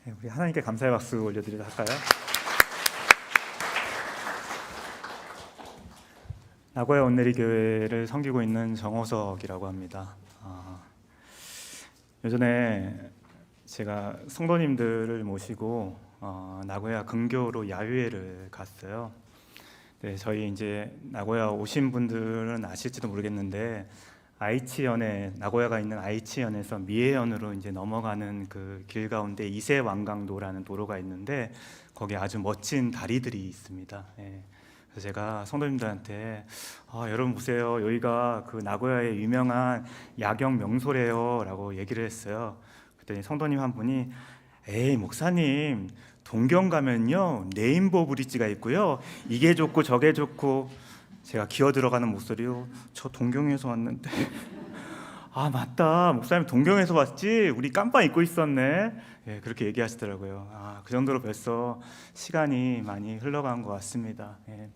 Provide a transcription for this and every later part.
우리 하나님께 감사의 박수 올려드리도록 할까요? 나고야 온누리 교회를 섬기고 있는 정호석이라고 합니다. 예전에 제가 성도님들을 모시고 나고야 근교로 야유회를 갔어요. 네, 저희 이제 나고야 오신 분들은 아실지도 모르겠는데 나고야가 있는 아이치현에서 미에현으로 이제 넘어가는 그 길 가운데 이세완강도라는 도로가 있는데 거기 아주 멋진 다리들이 있습니다. 예. 그래서 제가 성도님들한테 여러분 보세요, 여기가 그 나고야의 유명한 야경 명소래요라고 얘기를 했어요. 그랬더니 성도님 한 분이 에이 목사님, 동경 가면요 레인보우 브릿지가 있고요, 이게 좋고 저게 좋고. 제가 기어 들어가는 목소리로 저 동경에서 왔는데 맞다, 목사님 동경에서 왔지, 우리 깜빡 잊고 있었네. 예, 그렇게 얘기하시더라고요. 그 정도로 벌써 시간이 많이 흘러간 것 같습니다. 예.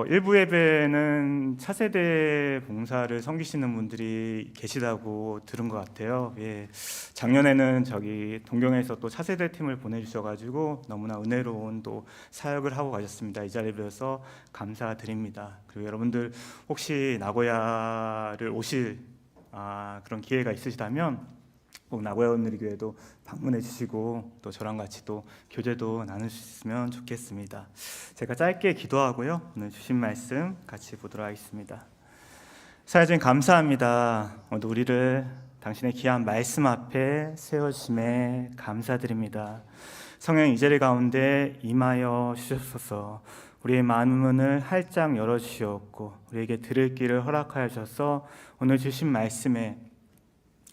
일부 예배는 차세대 봉사를 섬기시는 분들이 계시다고 들은 것 같아요. 예. 작년에는 저기 동경에서 또 차세대 팀을 보내주셔가지고 너무나 은혜로운 또 사역을 하고 가셨습니다. 이 자리에 비해서 감사드립니다. 그리고 여러분들 혹시 나고야를 오실 그런 기회가 있으시다면 꼭 나고야 온누리 교회도 방문해 주시고 또 저랑 같이 또 교제도 나누셨으면 좋겠습니다. 제가 짧게 기도하고요, 오늘 주신 말씀 같이 보도록 하겠습니다. 사회주님 감사합니다. 오늘 우리를 당신의 귀한 말씀 앞에 세워주심에 감사드립니다. 성령 이 자리 가운데 임하여 주셔서 우리의 마음문을 활짝 열어주시옵고 우리에게 들을 길을 허락하여 주셔서 오늘 주신 말씀에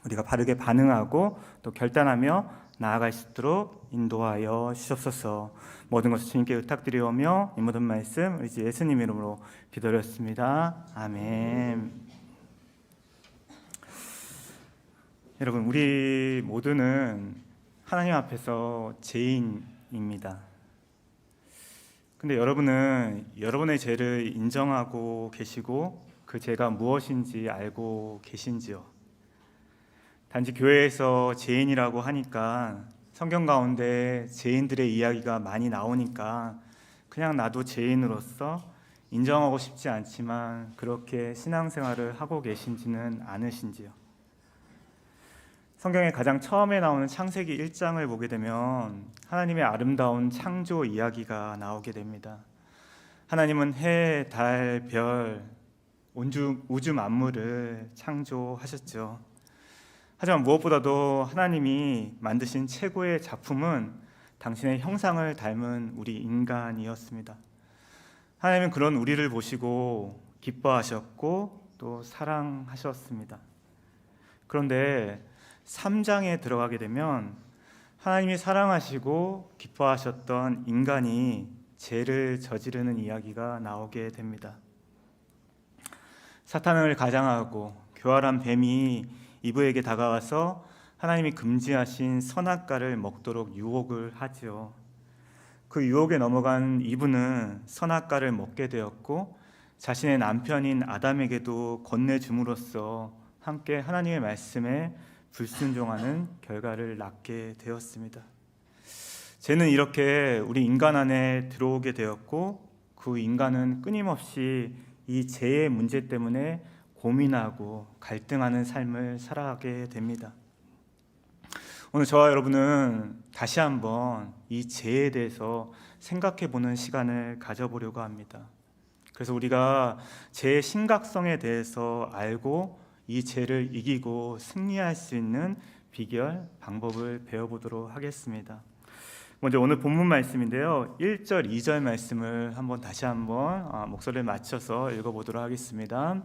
우리가 바르게 반응하고 또 결단하며 나아갈 수 있도록 인도하여 주옵소서. 모든 것을 주님께 의탁드리오며 이 모든 말씀 우리 주 예수님 이름으로 기도드렸습니다. 아멘. 여러분, 우리 모두는 하나님 앞에서 죄인입니다. 근데 여러분은 여러분의 죄를 인정하고 계시고 그 죄가 무엇인지 알고 계신지요? 단지 교회에서 죄인이라고 하니까, 성경 가운데 죄인들의 이야기가 많이 나오니까 그냥 나도 죄인으로서 인정하고 싶지 않지만 그렇게 신앙생활을 하고 계신지는 않으신지요? 성경의 가장 처음에 나오는 창세기 1장을 보게 되면 하나님의 아름다운 창조 이야기가 나오게 됩니다. 하나님은 해, 달, 별, 우주 만물을 창조하셨죠. 하지만 무엇보다도 하나님이 만드신 최고의 작품은 당신의 형상을 닮은 우리 인간이었습니다. 하나님은 그런 우리를 보시고 기뻐하셨고 또 사랑하셨습니다. 그런데 3장에 들어가게 되면 하나님이 사랑하시고 기뻐하셨던 인간이 죄를 저지르는 이야기가 나오게 됩니다. 사탄을 가장하고 교활한 뱀이 이브에게 다가와서 하나님이 금지하신 선악과를 먹도록 유혹을 하지요. 그 유혹에 넘어간 이브는 선악과를 먹게 되었고 자신의 남편인 아담에게도 건네줌으로써 함께 하나님의 말씀에 불순종하는 결과를 낳게 되었습니다. 죄는 이렇게 우리 인간 안에 들어오게 되었고 그 인간은 끊임없이 이 죄의 문제 때문에 고민하고 갈등하는 삶을 살아가게 됩니다. 오늘 저와 여러분은 다시 한번 이 죄에 대해서 생각해 보는 시간을 가져보려고 합니다. 그래서 우리가 죄의 심각성에 대해서 알고 이 죄를 이기고 승리할 수 있는 비결, 방법을 배워보도록 하겠습니다. 먼저 오늘 본문 말씀인데요, 1절, 2절 말씀을 다시 한번 목소리를 맞춰서 읽어보도록 하겠습니다.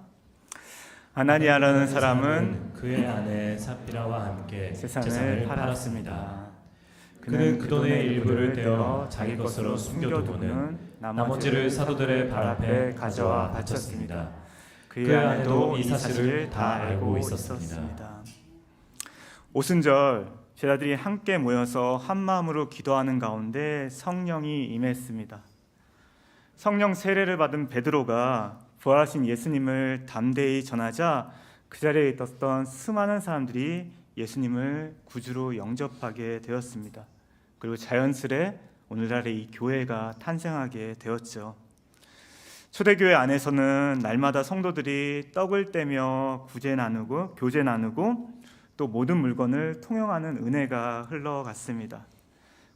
아나니아라는 사람은 그의 아내 삽비라와 함께 세상을 팔았습니다. 그는 그 돈의 일부를 떼어 자기 것으로 숨겨두고는 나머지를 사도들의 발 앞에 가져와 바쳤습니다. 그의 아내도 이 사실을 다 알고 있었습니다. 오순절 제자들이 함께 모여서 한 마음으로 기도하는 가운데 성령이 임했습니다. 성령 세례를 받은 베드로가 부활하신 예수님을 담대히 전하자 그 자리에 있었던 수많은 사람들이 예수님을 구주로 영접하게 되었습니다. 그리고 자연스레 오늘날의 이 교회가 탄생하게 되었죠. 초대교회 안에서는 날마다 성도들이 떡을 떼며 구제 나누고 교제 나누고 또 모든 물건을 통용하는 은혜가 흘러갔습니다.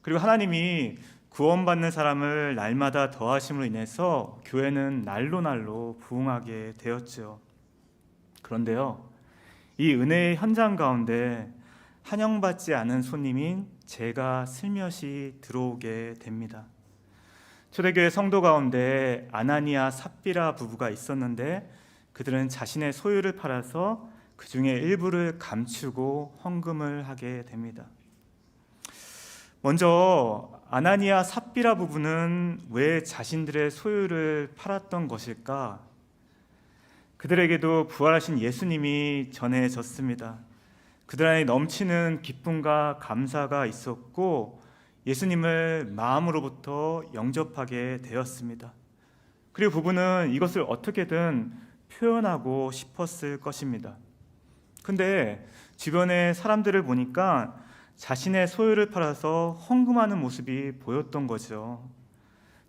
그리고 하나님이 구원받는 사람을 날마다 더하심으로 인해서 교회는 날로 부흥하게 되었죠. 그런데요, 이 은혜의 현장 가운데 환영받지 않은 손님인 제가 슬며시 들어오게 됩니다. 초대교회 성도 가운데 아나니아 삽비라 부부가 있었는데 그들은 자신의 소유를 팔아서 그 중에 일부를 감추고 헌금을 하게 됩니다. 먼저 아나니아 삽비라 부부는 왜 자신들의 소유를 팔았던 것일까? 그들에게도 부활하신 예수님이 전해졌습니다. 그들 안에 넘치는 기쁨과 감사가 있었고 예수님을 마음으로부터 영접하게 되었습니다. 그리고 부부는 이것을 어떻게든 표현하고 싶었을 것입니다. 근데 주변의 사람들을 보니까 자신의 소유를 팔아서 헌금하는 모습이 보였던 거죠.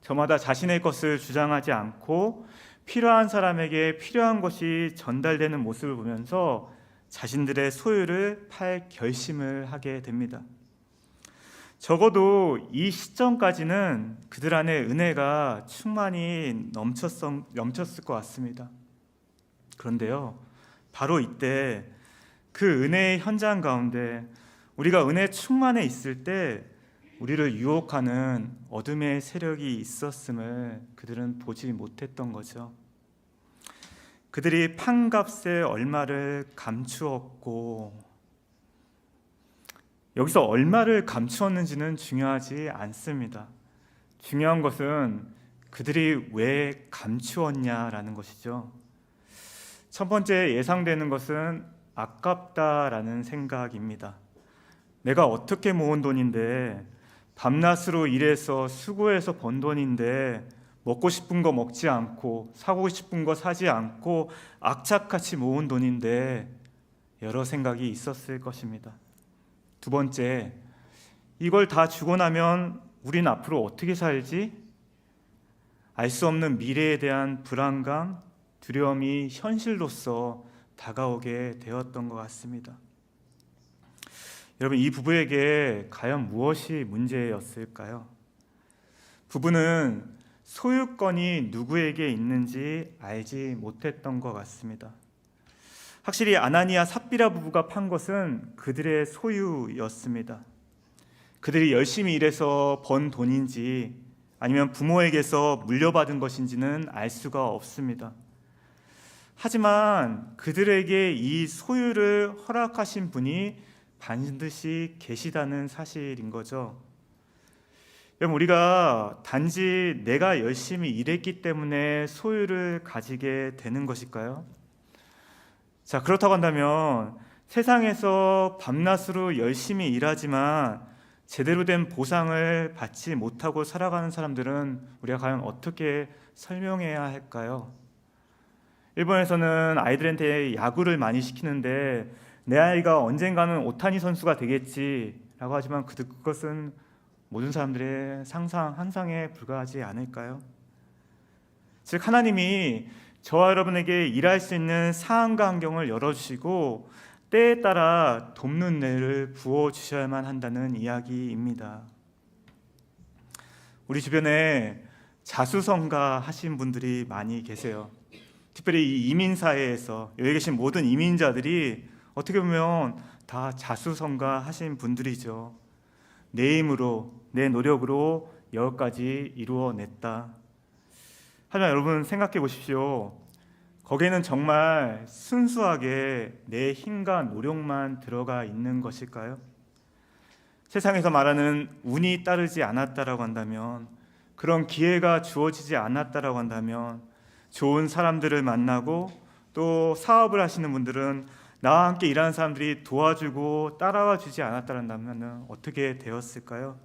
저마다 자신의 것을 주장하지 않고 필요한 사람에게 필요한 것이 전달되는 모습을 보면서 자신들의 소유를 팔 결심을 하게 됩니다. 적어도 이 시점까지는 그들 안에 은혜가 충만히 넘쳤을 것 같습니다. 그런데요, 바로 이때 그 은혜의 현장 가운데 우리가 은혜 충만해 있을 때 우리를 유혹하는 어둠의 세력이 있었음을 그들은 보지 못했던 거죠. 그들이 판값에 얼마를 감추었고, 여기서 얼마를 감추었는지는 중요하지 않습니다. 중요한 것은 그들이 왜 감추었냐라는 것이죠. 첫 번째 예상되는 것은 아깝다라는 생각입니다. 내가 어떻게 모은 돈인데, 밤낮으로 일해서 수고해서 번 돈인데 먹고 싶은 거 먹지 않고 사고 싶은 거 사지 않고 악착같이 모은 돈인데, 여러 생각이 있었을 것입니다. 두 번째, 이걸 다 주고 나면 우린 앞으로 어떻게 살지? 알 수 없는 미래에 대한 불안감, 두려움이 현실로서 다가오게 되었던 것 같습니다. 여러분, 이 부부에게 과연 무엇이 문제였을까요? 부부는 소유권이 누구에게 있는지 알지 못했던 것 같습니다. 확실히 아나니아 삽비라 부부가 판 것은 그들의 소유였습니다. 그들이 열심히 일해서 번 돈인지 아니면 부모에게서 물려받은 것인지는 알 수가 없습니다. 하지만 그들에게 이 소유를 허락하신 분이 반드시 계시다는 사실인 거죠. 여러분, 우리가 단지 내가 열심히 일했기 때문에 소유를 가지게 되는 것일까요? 자, 그렇다고 한다면 세상에서 밤낮으로 열심히 일하지만 제대로 된 보상을 받지 못하고 살아가는 사람들은 우리가 과연 어떻게 설명해야 할까요? 일본에서는 아이들한테 야구를 많이 시키는데 내 아이가 언젠가는 오타니 선수가 되겠지라고 하지만 그것은 모든 사람들의 상상에 불과하지 않을까요? 즉, 하나님이 저와 여러분에게 일할 수 있는 상황과 환경을 열어주시고 때에 따라 돕는 은혜를 부어주셔야만 한다는 이야기입니다. 우리 주변에 자수성가 하신 분들이 많이 계세요. 특별히 이 이민사회에서 여기 계신 모든 이민자들이 어떻게 보면 다 자수성가 하신 분들이죠. 내 힘으로, 내 노력으로 여기까지 이루어냈다. 하지만 여러분, 생각해 보십시오. 거기에는 정말 순수하게 내 힘과 노력만 들어가 있는 것일까요? 세상에서 말하는 운이 따르지 않았다라고 한다면, 그런 기회가 주어지지 않았다라고 한다면, 좋은 사람들을 만나고 또 사업을 하시는 분들은 나와 함께 일하는 사람들이 도와주고 따라와 주지 않았다면 어떻게 되었을까요?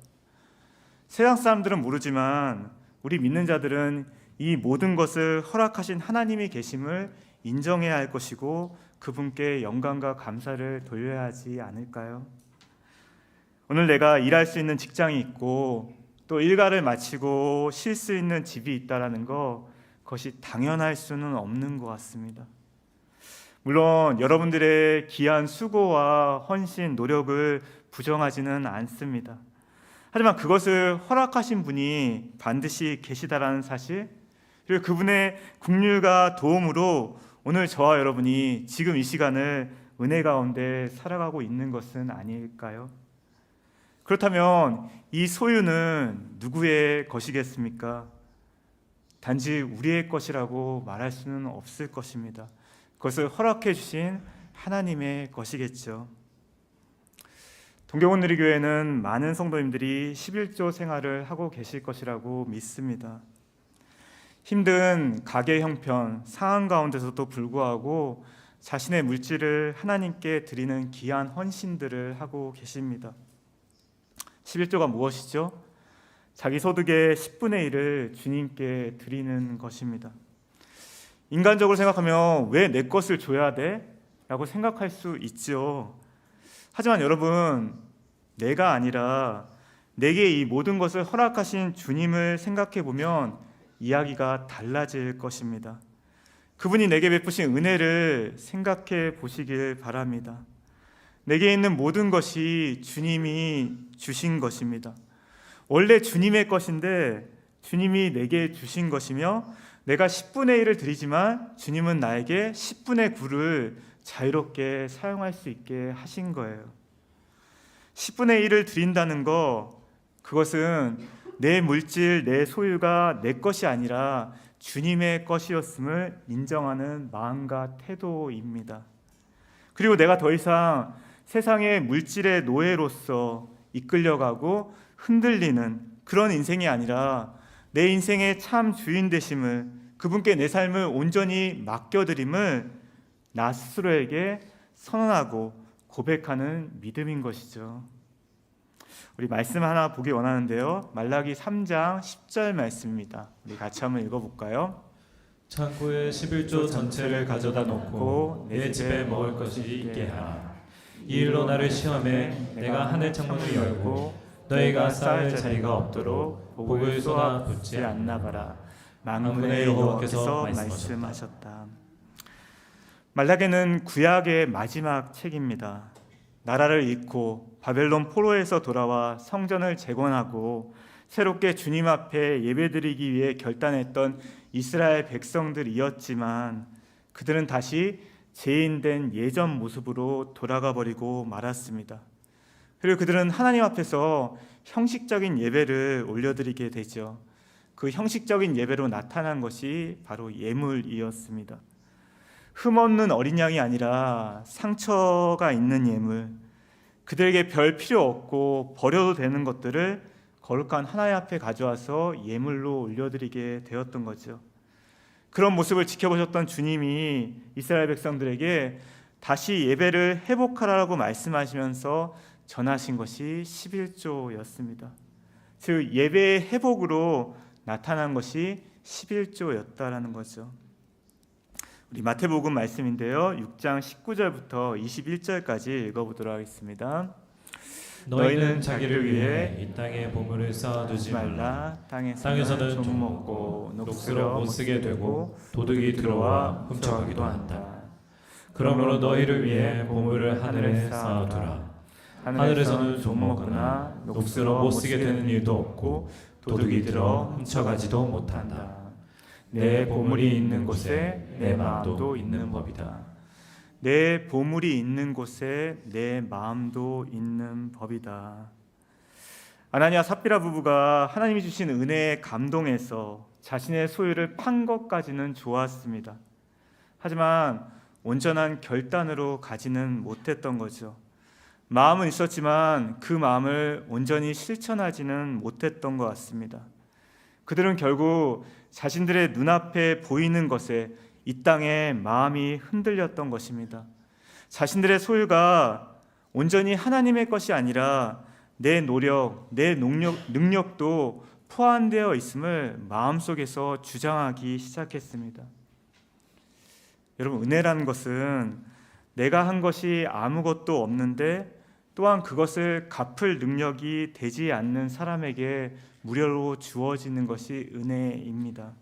세상 사람들은 모르지만 우리 믿는 자들은 이 모든 것을 허락하신 하나님이 계심을 인정해야 할 것이고 그분께 영광과 감사를 돌려야 하지 않을까요? 오늘 내가 일할 수 있는 직장이 있고 또 일가를 마치고 쉴 수 있는 집이 있다라는 거, 그것이 당연할 수는 없는 것 같습니다. 물론 여러분들의 귀한 수고와 헌신, 노력을 부정하지는 않습니다. 하지만 그것을 허락하신 분이 반드시 계시다라는 사실, 그리고 그분의 긍휼과 도움으로 오늘 저와 여러분이 지금 이 시간을 은혜 가운데 살아가고 있는 것은 아닐까요? 그렇다면 이 소유는 누구의 것이겠습니까? 단지 우리의 것이라고 말할 수는 없을 것입니다. 그것을 허락해 주신 하나님의 것이겠죠. 동경원누리교회는 많은 성도님들이 11조 생활을 하고 계실 것이라고 믿습니다. 힘든 가계 형편, 상황 가운데서도 불구하고 자신의 물질을 하나님께 드리는 귀한 헌신들을 하고 계십니다. 11조가 무엇이죠? 자기 소득의 10분의 1을 주님께 드리는 것입니다. 인간적으로 생각하면 왜 내 것을 줘야 돼? 라고 생각할 수 있죠. 하지만 여러분, 내가 아니라 내게 이 모든 것을 허락하신 주님을 생각해 보면 이야기가 달라질 것입니다. 그분이 내게 베푸신 은혜를 생각해 보시길 바랍니다. 내게 있는 모든 것이 주님이 주신 것입니다. 원래 주님의 것인데 주님이 내게 주신 것이며, 내가 10분의 1을 드리지만 주님은 나에게 10분의 9를 자유롭게 사용할 수 있게 하신 거예요. 10분의 1을 드린다는 거, 그것은 내 물질, 내 소유가 내 것이 아니라 주님의 것이었음을 인정하는 마음과 태도입니다. 그리고 내가 더 이상 세상의 물질의 노예로서 이끌려가고 흔들리는 그런 인생이 아니라 내 인생의 참 주인 되심을, 그분께 내 삶을 온전히 맡겨드림을 나 스스로에게 선언하고 고백하는 믿음인 것이죠. 우리 말씀 하나 보기 원하는데요, 말라기 3장 10절 말씀입니다. 우리 같이 한번 읽어볼까요? 창고에 11조 전체를 가져다 놓고 내 집에 먹을 것이 있게 하라. 이 일로 나를 시험해 내가 하늘 창문을 열고 너희가 쌓을 자리가 없도록 복을 쏟아 붓지 않나 봐라. 만군의 여호와께서 말씀하셨다. 말라기는 구약의 마지막 책입니다. 나라를 잃고 바벨론 포로에서 돌아와 성전을 재건하고 새롭게 주님 앞에 예배드리기 위해 결단했던 이스라엘 백성들이었지만, 그들은 다시 죄인된 예전 모습으로 돌아가 버리고 말았습니다. 그리고 그들은 하나님 앞에서 형식적인 예배를 올려드리게 되죠. 그 형식적인 예배로 나타난 것이 바로 예물이었습니다. 흠없는 어린 양이 아니라 상처가 있는 예물, 그들에게 별 필요 없고 버려도 되는 것들을 거룩한 하나님 앞에 가져와서 예물로 올려드리게 되었던 거죠. 그런 모습을 지켜보셨던 주님이 이스라엘 백성들에게 다시 예배를 회복하라고 말씀하시면서 전하신 것이 11조였습니다. 즉 예배의 회복으로 나타난 것이 11조였다라는 거죠. 우리 마태복음 말씀인데요, 6장 19절부터 21절까지 읽어보도록 하겠습니다. 너희는 자기를 위해 이 땅에 보물을 쌓아두지 말라. 땅에서는 좀 먹고 녹슬어 못 쓰게 되고 도둑이 들어와 훔쳐가기도 한다. 그러므로 너희를 위해 보물을 하늘에 쌓아두라. 하늘에서는 좀 먹거나 녹슬어 못 쓰게 되는 일도 없고 도둑이 들어 훔쳐가지도 못한다. 내 보물이 있는 곳에 내 마음도 있는 법이다. 내 보물이 있는 곳에 내 마음도 있는 법이다. 아나니아 삽비라 부부가 하나님이 주신 은혜에 감동해서 자신의 소유를 판 것까지는 좋았습니다. 하지만 온전한 결단으로 가지는 못했던 거죠. 마음은 있었지만 그 마음을 온전히 실천하지는 못했던 것 같습니다. 그들은 결국 자신들의 눈앞에 보이는 것에 이 땅에 마음이 흔들렸던 것입니다. 자신들의 소유가 온전히 하나님의 것이 아니라 내 노력, 내 능력도 포함되어 있음을 마음속에서 주장하기 시작했습니다. 여러분, 은혜라는 것은 내가 한 것이 아무것도 없는데 또한 그것을 갚을 능력이 되지 않는 사람에게 무료로 주어지는 것이 은혜입니다.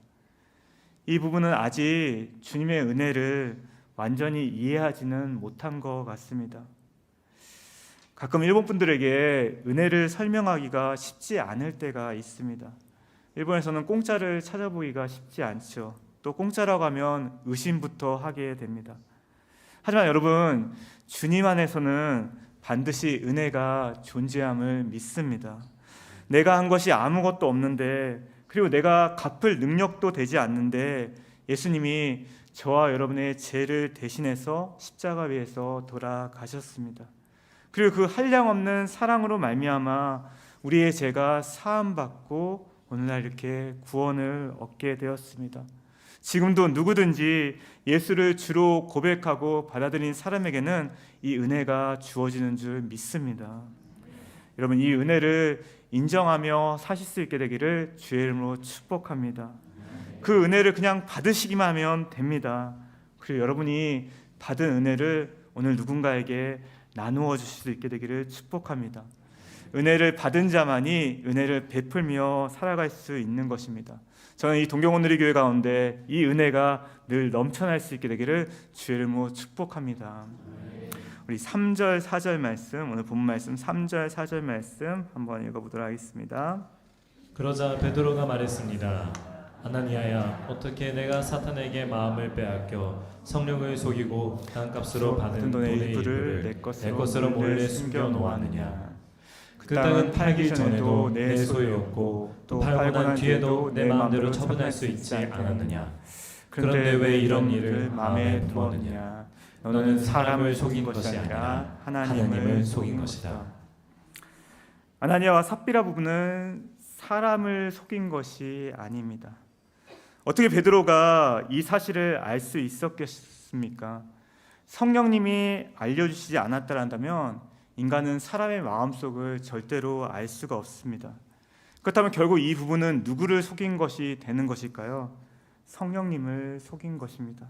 이 부분은 아직 주님의 은혜를 완전히 이해하지는 못한 것 같습니다. 가끔 일본 분들에게 은혜를 설명하기가 쉽지 않을 때가 있습니다. 일본에서는 공짜를 찾아보기가 쉽지 않죠. 또 공짜라고 하면 의심부터 하게 됩니다. 하지만 여러분, 주님 안에서는 반드시 은혜가 존재함을 믿습니다. 내가 한 것이 아무것도 없는데, 그리고 내가 갚을 능력도 되지 않는데 예수님이 저와 여러분의 죄를 대신해서 십자가 위에서 돌아가셨습니다. 그리고 그 한량없는 사랑으로 말미암아 우리의 죄가 사함받고 오늘날 이렇게 구원을 얻게 되었습니다. 지금도 누구든지 예수를 주로 고백하고 받아들인 사람에게는 이 은혜가 주어지는 줄 믿습니다. 여러분, 이 은혜를 인정하며 사실 수 있게 되기를 주의 이름으로 축복합니다. 그 은혜를 그냥 받으시기만 하면 됩니다. 그리고 여러분이 받은 은혜를 오늘 누군가에게 나누어 주실 수 있게 되기를 축복합니다. 은혜를 받은 자만이 은혜를 베풀며 살아갈 수 있는 것입니다. 저는 이 동경오누리 교회 가운데 이 은혜가 늘 넘쳐날 수 있게 되기를 주의 이름으로 축복합니다. 우리 3절 4절 말씀, 오늘 본문 말씀 3절 4절 말씀 한번 읽어보도록 하겠습니다. 그러자 베드로가 말했습니다. 아나니아야, 어떻게 내가 사탄에게 마음을 빼앗겨 성령을 속이고 땅값으로 받은 돈의 일부를 내 것으로 몰래 숨겨 놓았느냐. 그 땅은 팔기 전에도 내 소유였고 또 팔고 난 뒤에도 내 마음대로 처분할 수 있지 않았느냐. 그런데 왜 이런 일을 마음에 두었느냐. 너는 사람을 속인 것이 아니라 하나님을 속인 것이다. 아나니아와 삽비라 부부는 사람을 속인 것이 아닙니다. 어떻게 베드로가 이 사실을 알 수 있었겠습니까? 성령님이 알려주시지 않았다면 인간은 사람의 마음속을 절대로 알 수가 없습니다. 그렇다면 결국 이 부부는 누구를 속인 것이 되는 것일까요? 성령님을 속인 것입니다.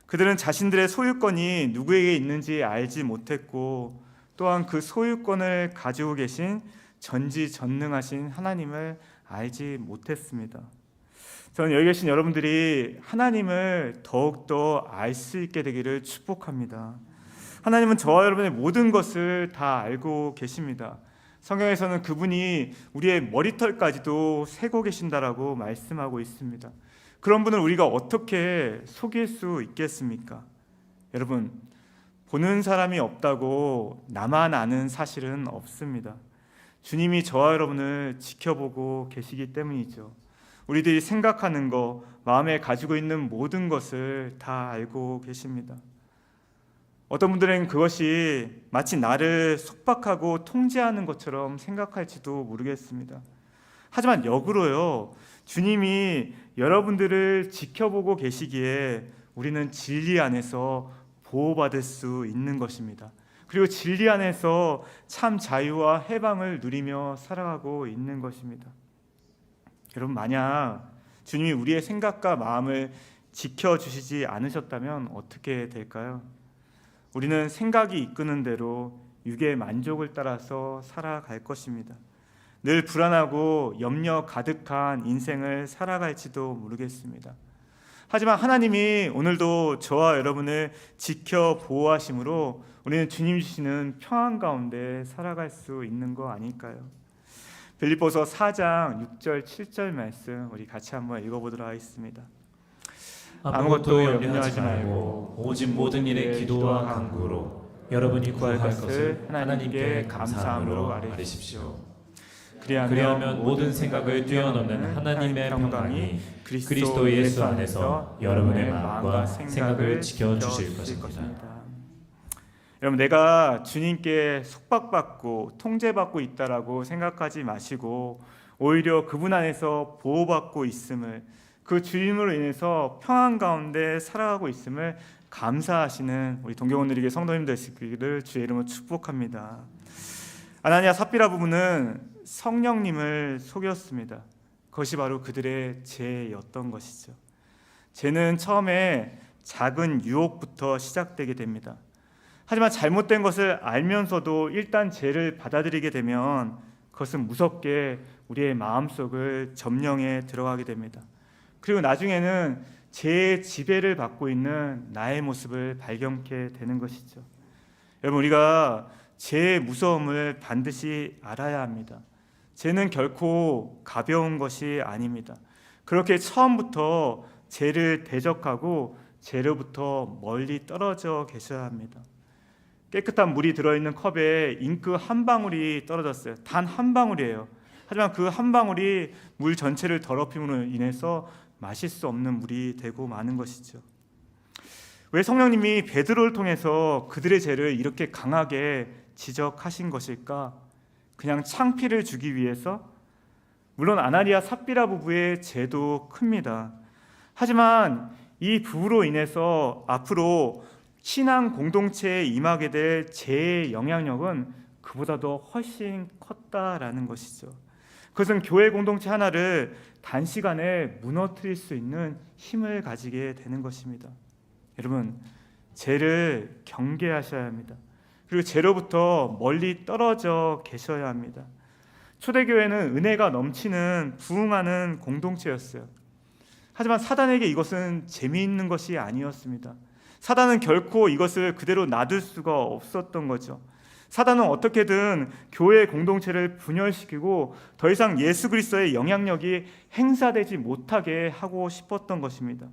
그들은 자신들의 소유권이 누구에게 있는지 알지 못했고, 또한 그 소유권을 가지고 계신 전지전능하신 하나님을 알지 못했습니다. 저는 여기 계신 여러분들이 하나님을 더욱더 알 수 있게 되기를 축복합니다. 하나님은 저와 여러분의 모든 것을 다 알고 계십니다. 성경에서는 그분이 우리의 머리털까지도 세고 계신다라고 말씀하고 있습니다. 그런 분을 우리가 어떻게 속일 수 있겠습니까? 여러분, 보는 사람이 없다고 나만 아는 사실은 없습니다. 주님이 저와 여러분을 지켜보고 계시기 때문이죠. 우리들이 생각하는 것, 마음에 가지고 있는 모든 것을 다 알고 계십니다. 어떤 분들은 그것이 마치 나를 속박하고 통제하는 것처럼 생각할지도 모르겠습니다. 하지만 역으로요, 주님이 여러분들을 지켜보고 계시기에 우리는 진리 안에서 보호받을 수 있는 것입니다. 그리고 진리 안에서 참 자유와 해방을 누리며 살아가고 있는 것입니다. 여러분, 만약 주님이 우리의 생각과 마음을 지켜주시지 않으셨다면 어떻게 될까요? 우리는 생각이 이끄는 대로 육의 만족을 따라서 살아갈 것입니다. 늘 불안하고 염려 가득한 인생을 살아갈지도 모르겠습니다. 하지만 하나님이 오늘도 저와 여러분을 지켜 보호하심으로 우리는 주님 주시는 평안 가운데 살아갈 수 있는 거 아닐까요? 빌립보서 4장 6절 7절 말씀 우리 같이 한번 읽어보도록 하겠습니다. 아무것도 염려하지 말고 오직 모든 일에 기도와 간구로 여러분이 구할 것을 하나님께 감사함으로 아뢰십시오. 그리하면 모든 생각을 뛰어넘는 하나님의 평강이 그리스도 예수 안에서 여러분의 마음과 생각을 지켜주실 것입니다. 여러분, 내가 주님께 속박받고 통제받고 있다라고 생각하지 마시고 오히려 그분 안에서 보호받고 있음을, 그 주님으로 인해서 평안 가운데 살아가고 있음을 감사하시는 우리 동경오누리교회 성도님들 되시기를 주의 이름으로 축복합니다. 아나니아 삽비라 부부는 성령님을 속였습니다. 그것이 바로 그들의 죄였던 것이죠. 죄는 처음에 작은 유혹부터 시작되게 됩니다. 하지만 잘못된 것을 알면서도 일단 죄를 받아들이게 되면 그것은 무섭게 우리의 마음속을 점령해 들어가게 됩니다. 그리고 나중에는 죄의 지배를 받고 있는 나의 모습을 발견케 되는 것이죠. 여러분, 우리가 죄의 무서움을 반드시 알아야 합니다. 죄는 결코 가벼운 것이 아닙니다. 그렇게 처음부터 죄를 대적하고 죄로부터 멀리 떨어져 계셔야 합니다. 깨끗한 물이 들어있는 컵에 잉크 한 방울이 떨어졌어요. 단 한 방울이에요. 하지만 그 한 방울이 물 전체를 더럽힘으로 인해서 마실 수 없는 물이 되고 마는 것이죠. 왜 성령님이 베드로를 통해서 그들의 죄를 이렇게 강하게 지적하신 것일까? 그냥 창피를 주기 위해서? 물론 아나니아 삽비라 부부의 죄도 큽니다. 하지만 이 부부로 인해서 앞으로 신앙 공동체에 임하게 될 죄의 영향력은 그보다도 훨씬 컸다라는 것이죠. 그것은 교회 공동체 하나를 단시간에 무너뜨릴 수 있는 힘을 가지게 되는 것입니다. 여러분, 죄를 경계하셔야 합니다. 그리고 죄로부터 멀리 떨어져 계셔야 합니다. 초대교회는 은혜가 넘치는 부흥하는 공동체였어요. 하지만 사단에게 이것은 재미있는 것이 아니었습니다. 사단은 결코 이것을 그대로 놔둘 수가 없었던 거죠. 사단은 어떻게든 교회 공동체를 분열시키고 더 이상 예수 그리스도의 영향력이 행사되지 못하게 하고 싶었던 것입니다.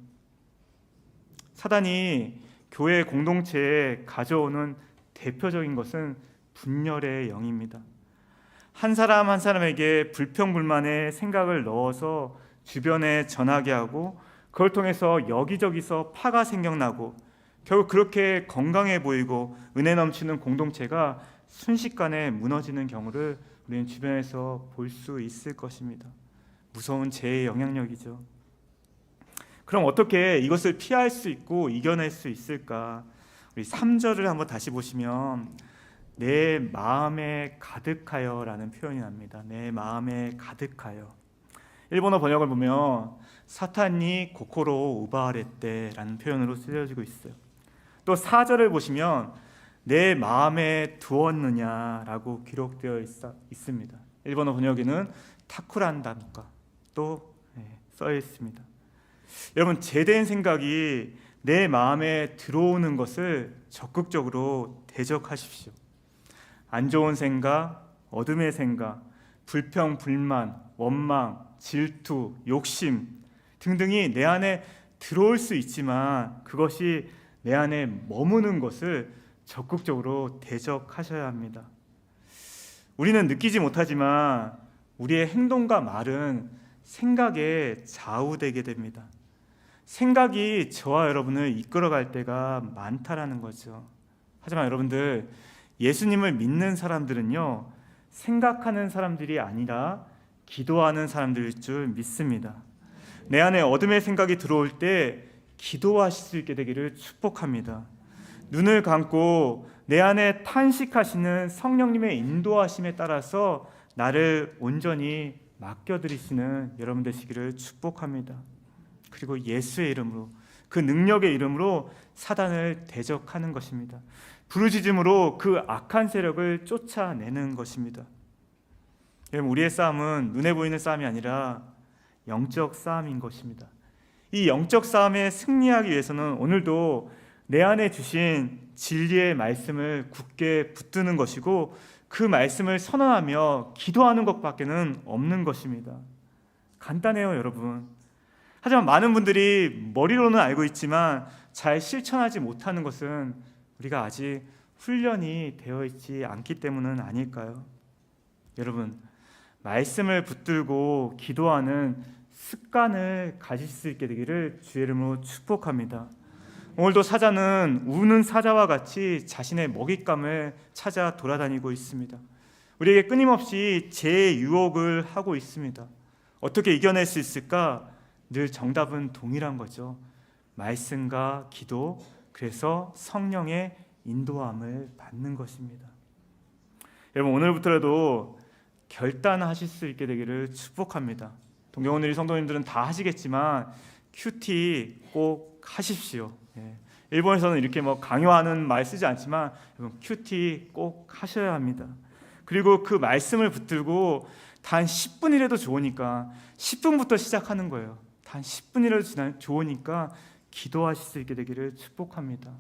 사단이 교회 공동체에 가져오는 대표적인 것은 분열의 영입니다. 한 사람 한 사람에게 불평불만의 생각을 넣어서 주변에 전하게 하고 그걸 통해서 여기저기서 파가 생겨나고 결국 그렇게 건강해 보이고 은혜 넘치는 공동체가 순식간에 무너지는 경우를 우리는 주변에서 볼 수 있을 것입니다. 무서운 죄의 영향력이죠. 그럼 어떻게 이것을 피할 수 있고 이겨낼 수 있을까? 우리 3절을 한번 다시 보시면 내 마음에 가득하여 라는 표현이 납니다. 내 마음에 가득하여. 일본어 번역을 보면 사탄이 고코로 우바레떼 라는 표현으로 쓰여지고 있어요. 또 4절을 보시면 내 마음에 두었느냐라고 기록되어 있습니다. 일본어 번역에는 타쿠란다누카 또 써 있습니다. 여러분, 죄된 생각이 내 마음에 들어오는 것을 적극적으로 대적하십시오. 안 좋은 생각, 어둠의 생각, 불평, 불만, 원망, 질투, 욕심 등등이 내 안에 들어올 수 있지만 그것이 내 안에 머무는 것을 적극적으로 대적하셔야 합니다. 우리는 느끼지 못하지만 우리의 행동과 말은 생각에 좌우되게 됩니다. 생각이 저와 여러분을 이끌어갈 때가 많다라는 거죠. 하지만 여러분들, 예수님을 믿는 사람들은요, 생각하는 사람들이 아니라 기도하는 사람들일 줄 믿습니다. 내 안에 어둠의 생각이 들어올 때 기도하실 수 있게 되기를 축복합니다. 눈을 감고 내 안에 탄식하시는 성령님의 인도하심에 따라서 나를 온전히 맡겨드리시는 여러분 되시기를 축복합니다. 그리고 예수의 이름으로, 그 능력의 이름으로 사단을 대적하는 것입니다. 부르짖음으로 그 악한 세력을 쫓아내는 것입니다. 여러분, 우리의 싸움은 눈에 보이는 싸움이 아니라 영적 싸움인 것입니다. 이 영적 싸움에 승리하기 위해서는 오늘도 내 안에 주신 진리의 말씀을 굳게 붙드는 것이고 그 말씀을 선언하며 기도하는 것밖에는 없는 것입니다. 간단해요, 여러분. 하지만 많은 분들이 머리로는 알고 있지만 잘 실천하지 못하는 것은 우리가 아직 훈련이 되어 있지 않기 때문은 아닐까요? 여러분, 말씀을 붙들고 기도하는 습관을 가질 수 있게 되기를 주의 이름으로 축복합니다. 오늘도 사자는 우는 사자와 같이 자신의 먹잇감을 찾아 돌아다니고 있습니다. 우리에게 끊임없이 죄의 유혹을 하고 있습니다. 어떻게 이겨낼 수 있을까? 늘 정답은 동일한 거죠. 말씀과 기도, 그래서 성령의 인도함을 받는 것입니다. 여러분, 오늘부터라도 결단하실 수 있게 되기를 축복합니다. 동경원누리 성도님들은 다 하시겠지만 큐티 꼭 하십시오. 일본에서는 이렇게 뭐 강요하는 말 쓰지 않지만 여러분 큐티 꼭 하셔야 합니다. 그리고 그 말씀을 붙들고 단 10분이라도 좋으니까 10분부터 시작하는 거예요. 단 10분이라도 좋으니까 기도하실 수 있게 되기를 축복합니다.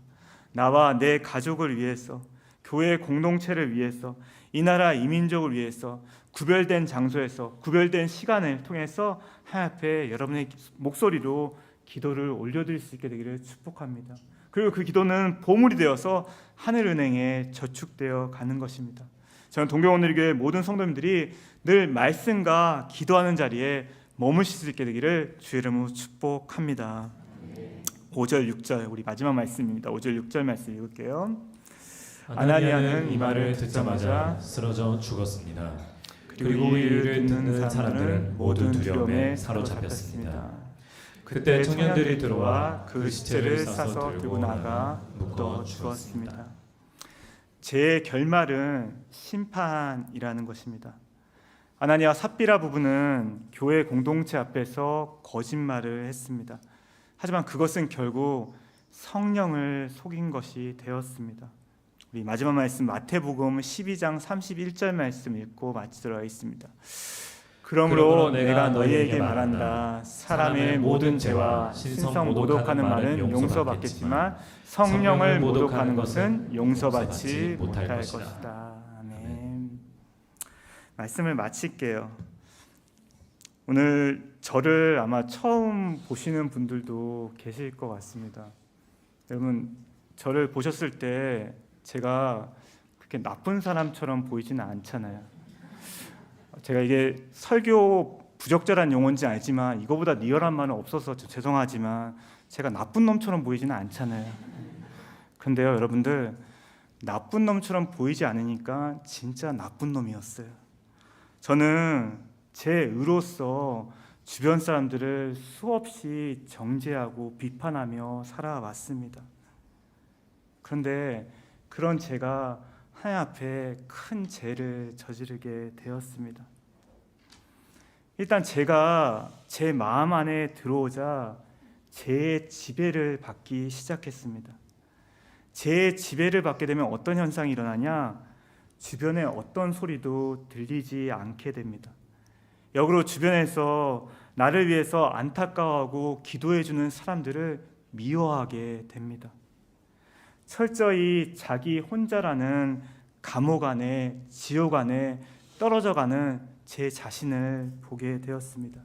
나와 내 가족을 위해서, 교회 공동체를 위해서, 이 나라 이민족을 위해서 구별된 장소에서 구별된 시간을 통해서 하나님 앞에 여러분의 목소리로 기도를 올려드릴 수 있게 되기를 축복합니다. 그리고 그 기도는 보물이 되어서 하늘은행에 저축되어 가는 것입니다. 저는 동경오늘교회 모든 성도님들이 늘 말씀과 기도하는 자리에 머무실 수 있게 되기를 주의 이름으로 축복합니다. 5절 6절 우리 마지막 말씀입니다. 5절 6절 말씀 읽을게요. 아나니아는 이 말을 듣자마자 쓰러져 죽었습니다. 그리고 이를 듣는 사람들은 모두 두려움에 사로잡혔습니다. 그때 청년들이 들어와 그 시체를 싸서 들고 나가 묶어 주었습니다. 제 결말은 심판이라는 것입니다. 아나니아와 삽비라 부부는 교회 공동체 앞에서 거짓말을 했습니다. 하지만 그것은 결국 성령을 속인 것이 되었습니다. 우리 마지막 말씀 마태복음 12장 31절 말씀 읽고 마치도록 하겠습니다. 그러므로 내가 너희에게 말한다. 사람의 모든 죄와 신성 모독하는 말은 용서받겠지만 성령을 모독하는 것은 용서받지 못할 것이다. 아멘. 말씀을 마칠게요. 오늘 저를 아마 처음 보시는 분들도 계실 것 같습니다. 여러분, 저를 보셨을 때 제가 그렇게 나쁜 사람처럼 보이지는 않잖아요. 제가 이게 설교 부적절한 용어인지 알지만 이거보다 리얼한 말은 없어서 죄송하지만 제가 나쁜 놈처럼 보이지는 않잖아요. 그런데요, 여러분들, 나쁜 놈처럼 보이지 않으니까 진짜 나쁜 놈이었어요. 저는 제 의로서 주변 사람들을 수없이 정죄하고 비판하며 살아왔습니다. 그런데 그런 제가 하나님 앞에 큰 죄를 저지르게 되었습니다. 일단 제가 제 마음 안에 들어오자 죄의 지배를 받기 시작했습니다. 죄의 지배를 받게 되면 어떤 현상이 일어나냐? 주변에 어떤 소리도 들리지 않게 됩니다. 역으로 주변에서 나를 위해서 안타까워하고 기도해주는 사람들을 미워하게 됩니다. 철저히 자기 혼자라는 감옥 안에, 지옥 안에 떨어져가는 제 자신을 보게 되었습니다.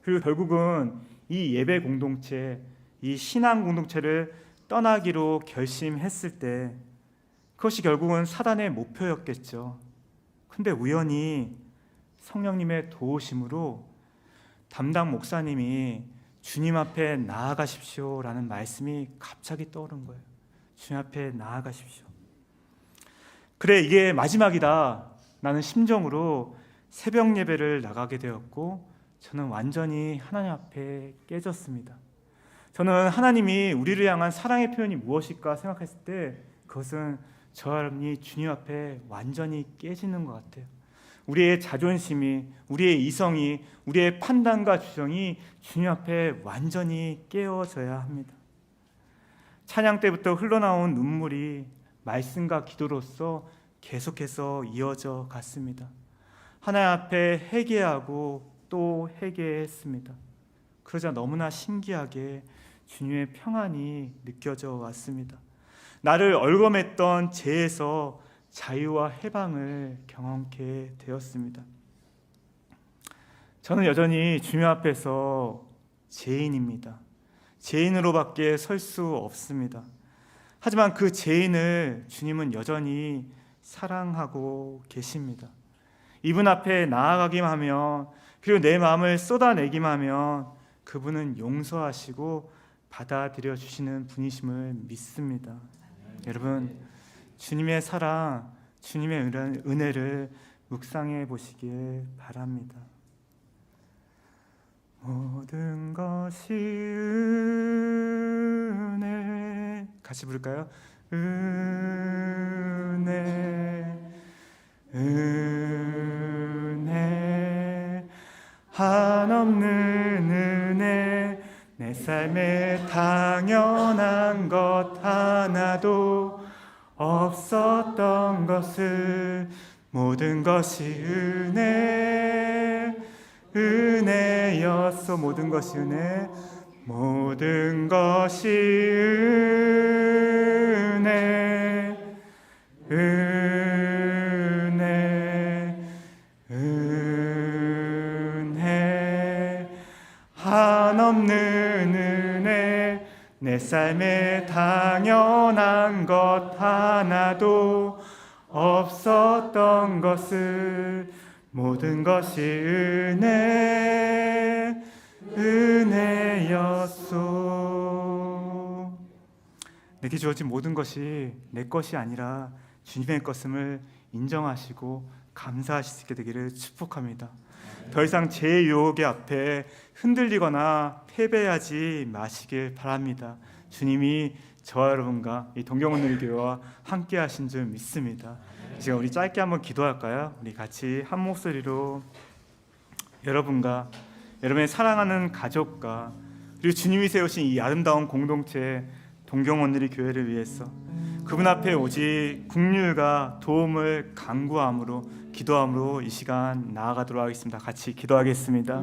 그리고 결국은 이 예배 공동체, 이 신앙 공동체를 떠나기로 결심했을 때 그것이 결국은 사단의 목표였겠죠. 근데 우연히 성령님의 도우심으로 담당 목사님이 주님 앞에 나아가십시오라는 말씀이 갑자기 떠오른 거예요. 주님 앞에 나아가십시오. 그래, 이게 마지막이다 라는 심정으로 새벽 예배를 나가게 되었고 저는 완전히 하나님 앞에 깨졌습니다. 저는 하나님이 우리를 향한 사랑의 표현이 무엇일까 생각했을 때 그것은 저와 여러분이 주님 앞에 완전히 깨지는 것 같아요. 우리의 자존심이, 우리의 이성이, 우리의 판단과 주장이 주님 앞에 완전히 깨어져야 합니다. 찬양 때부터 흘러나온 눈물이 말씀과 기도로서 계속해서 이어져 갔습니다. 하나님 앞에 회개하고 또 회개했습니다. 그러자 너무나 신기하게 주님의 평안이 느껴져 왔습니다. 나를 얼검했던 죄에서 자유와 해방을 경험케 되었습니다. 저는 여전히 주님 앞에서 죄인입니다. 죄인으로밖에 설 수 없습니다. 하지만 그 죄인을 주님은 여전히 사랑하고 계십니다. 이분 앞에 나아가기만 하면, 그리고 내 마음을 쏟아내기만 하면 그분은 용서하시고 받아들여 주시는 분이심을 믿습니다. 여러분, 주님의 사랑, 주님의 은혜를 묵상해 보시길 바랍니다. 모든 것이 은혜, 같이 부를까요? 은혜, 은혜, 한없는 은혜, 내 삶에 당연한 것 하나도 없었던 것을 모든 것이 은혜였소. 모든 것이 은혜, 모든 것이 은혜, 한없는 은혜. 내 삶에 당연한 것 하나도 없었던 것을 모든 것이 은혜였소. 내게 주어진 모든 것이 내 것이 아니라 주님의 것임을 인정하시고 감사하실 수 있게 되기를 축복합니다. 더 이상 제 유혹의 앞에 흔들리거나 패배하지 마시길 바랍니다. 주님이 저와 여러분과 이 동경원누리교회와 함께 하신 줄 믿습니다. 지금 우리 짧게 한번 기도할까요? 우리 같이 한 목소리로 여러분과 여러분의 사랑하는 가족과 그리고 주님이 세우신 이 아름다운 공동체 동경원누리교회를 위해서 그분 앞에 오직 긍휼과 도움을 간구함으로 기도함으로 이 시간 나아가도록 하겠습니다. 같이 기도하겠습니다.